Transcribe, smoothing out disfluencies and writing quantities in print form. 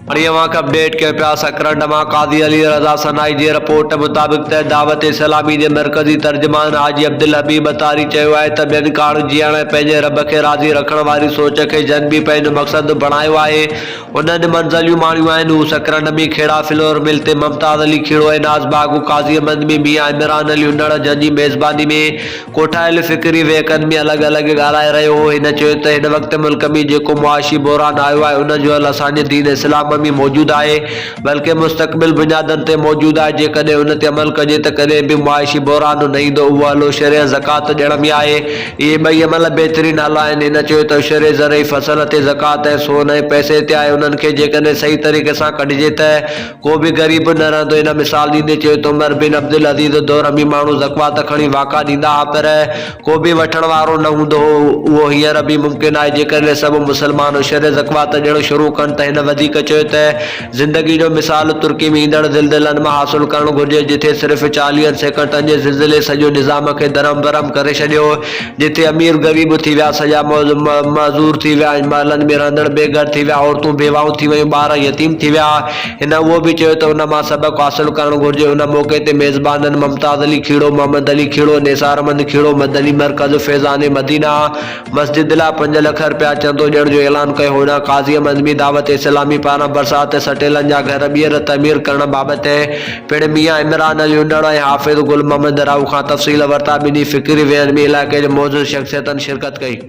Update के पिया सकरंडमा काजी अली रज़ा सनाई जी report मुताबिक दावत इस्लामी के मरकज़ी तर्जमान हाजी अब्दुल हबीब अतारी चयो आहे त ॿियनि काण जीअण पंहिंजे रब खे राज़ी रखण वारी सोच खे जन भी पंहिंजो मक़सद बणायो आहे। उन्हनि मंज़िलियूं माणियूं आहिनि। हू सकरंडमी खेड़ा फ्लोर मिल ते मुमताज़ अली खीड़ो नाज़ बागू काज़ी अहमद में मियां इमरान अली उन्नड़ जंहिंजी मेज़बानी में कोठायल फ़िक्री वेकन में अलॻि अलॻि ॻाल्हाए रहियो हो। हिन चयो त हिन वक़्त मुल्क में जेको मुआशी बहरान आयो आहे उन जो हल असांजे दीन इस्लाम में मौजूद है, बल्कि मुस्तक़बिल बुनियादन ते मौजूद है। जेकॾहिं उन ते अमल कजे त कॾहिं भी मुआशी बहरान न ईंदो। उहो हलो शरअ ज़कात ॾियण में आहे। इहे ॿई अमल बहितरीन हल आहिनि। हिन चयो त शरअ ज़रई फसल ते ज़कात ऐं सोन ऐं पैसे ते आहे। उन्हनि खे जेकॾहिं सही तरीक़े सां कढिजे त को भी ग़रीब न रहंदो। इन मिसाल ॾींदे चयो त उमर बिन अब्दुल अज़ीज़ दौर में माण्हू ज़कात खणी वाका ॾींदा हुआ, पर को भी वठण वारो न हूंदो हो। उहो हींअर भी मुमकिन आहे। जेकॾहिं सभु मुसलमान शरअ ज़कात ॾियणु शुरू कनि त हिन वधीक चयो त ज़िंदगी जो मिसाल तुर्की में ईंदड़ ज़िलज़िलनि में हासिल करणु घुरिजे, जिथे सिर्फ़ 40 सेकंडनि जे ज़िलज़िले सॼो निज़ाम खे दरम बरम करे छॾियो। जिथे अमीर ग़रीब थी विया, सॼा मज़ूर थी विया, महलनि में रहंदड़ बेघर थी विया, औरतूं बेवाऊं थी वियूं, ॿार यतीम थी विया। हिन उहो भी चयो त उन मां सबक़ हासिल करणु घुरिजे। उन मौक़े ते मेज़बाननि मुमताज़ अली खीड़ो, मोहम्मद अली खीड़ो, निसार अहमद खीड़ो, मदनी मरकज़ फैज़ान मदीना मस्जिद लाइ 5 लाख रुपया चंदो ॾियण जो ऐलान कयो हो। काज़ी अहमद में दावत इस्लामी पारां बरसात सटेलनि जा घर ॿीहर तमीर करण बाबति पिण मियां इमरान अली उन्नड़ ऐं हाफ़िज़ गुल मोहम्मद राव खां तफ़सील वरिता। ॿिन्ही फ़िक्री वेहन में इलाइक़े जे मौजूद शख़्सियतनि शिरकत कई।